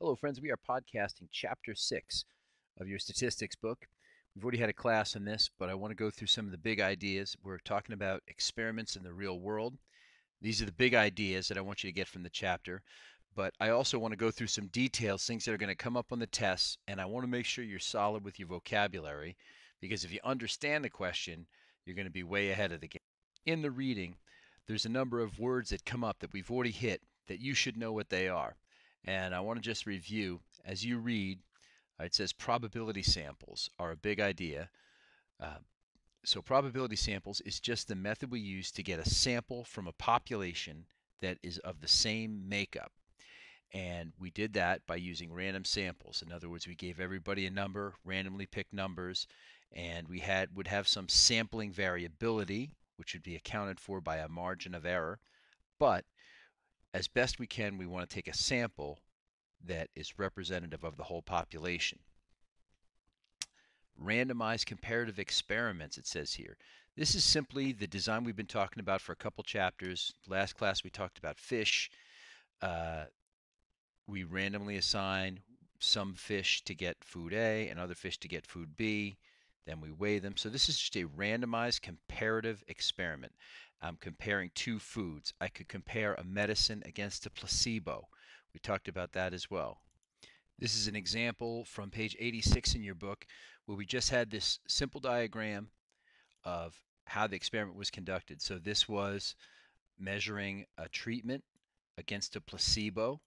Hello, friends. We are podcasting Chapter 6 of your statistics book. We've already had a class on this, but I want to go through some of the big ideas. We're talking about experiments in the real world. These are the big ideas that I want you to get from the chapter, but I also want to go through some details, things that are going to come up on the tests, and I want to make sure you're solid with your vocabulary, because if you understand the question, you're going to be way ahead of the game. In the reading, there's a number of words that come up that we've already hit that you should know what they are. And I want to just review as you read. It says probability samples are a big idea. Uh, so probability samples is just the method we use to get a sample from a population that is of the same makeup. And we did that by using random samples. In other words, we gave everybody a number, randomly picked numbers, and we would have some sampling variability, which would be accounted for by a margin of error. But as best we can, we want to take a sample that is representative of the whole population. Randomized comparative experiments, it says here. This is simply the design we've been talking about for a couple chapters. Last class we talked about fish. We randomly assign some fish to get food A and other fish to get food B. Then we weigh them. So this is just a randomized comparative experiment. I'm comparing two foods. I could compare a medicine against a placebo. We talked about that as well. This is an example from page 86 in your book where we just had this simple diagram of how the experiment was conducted. So this was measuring a treatment against a placebo.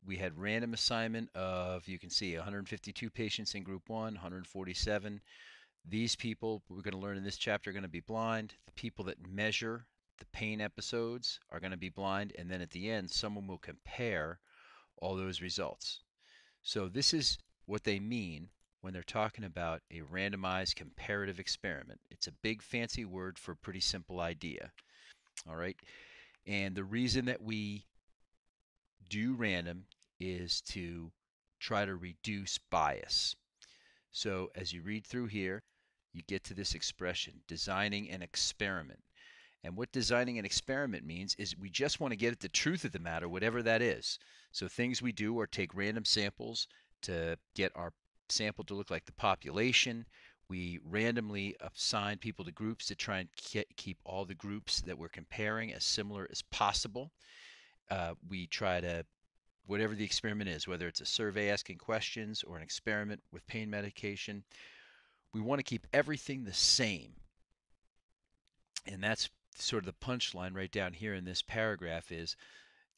We had random assignment of, you can see, 152 patients in group 1, 147. These people, we're going to learn in this chapter, are going to be blind. The people that measure the pain episodes are going to be blind. And then at the end, someone will compare all those results. So this is what they mean when they're talking about a randomized comparative experiment. It's a big fancy word for a pretty simple idea. All right. And the reason that we do random is to try to reduce bias. So as you read through here, you get to this expression, designing an experiment. And what designing an experiment means is we just want to get at the truth of the matter, whatever that is. So things we do are take random samples to get our sample to look like the population. We randomly assign people to groups to try and keep all the groups that we're comparing as similar as possible. We try to, whatever the experiment is, whether it's a survey asking questions or an experiment with pain medication, we want to keep everything the same. And that's sort of the punchline right down here in this paragraph is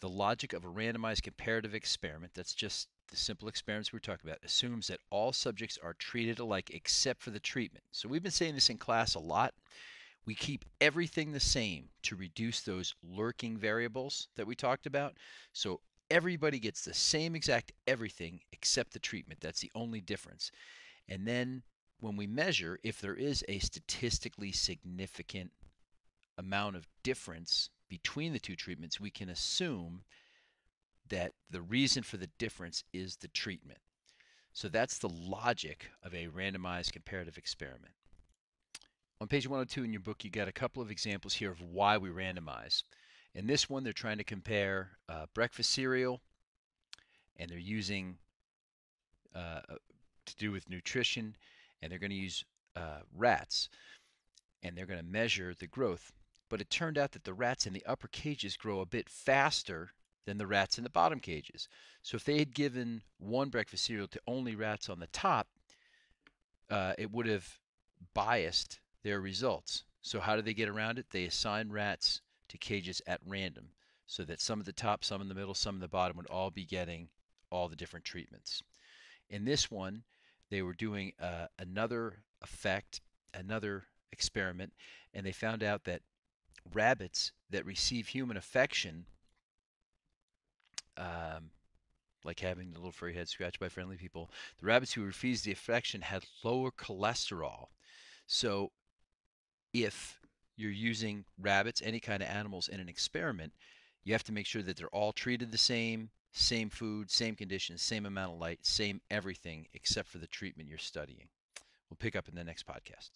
the logic of a randomized comparative experiment, that's just the simple experiments we're talking about, assumes that all subjects are treated alike except for the treatment. So we've been saying this in class a lot. We keep everything the same to reduce those lurking variables that we talked about. So everybody gets the same exact everything except the treatment. That's the only difference. And then when we measure, if there is a statistically significant amount of difference between the two treatments, we can assume that the reason for the difference is the treatment. So that's the logic of a randomized comparative experiment. On page 102 in your book, you got a couple of examples here of why we randomize. In this one, they're trying to compare breakfast cereal, and they're using to do with nutrition, and they're going to use rats, and they're going to measure the growth. But it turned out that the rats in the upper cages grow a bit faster than the rats in the bottom cages. So if they had given one breakfast cereal to only rats on the top, it would have biased their results. So how do they get around it? They assign rats to cages at random so that some at the top, some in the middle, some in the bottom would all be getting all the different treatments. In this one, they were doing another effect, another experiment, and they found out that rabbits that receive human affection, um, like having the little furry head scratched by friendly people, the rabbits who refused the affection had lower cholesterol. So if you're using rabbits, any kind of animals in an experiment, you have to make sure that they're all treated the same, same food, same conditions, same amount of light, same everything except for the treatment you're studying. We'll pick up in the next podcast.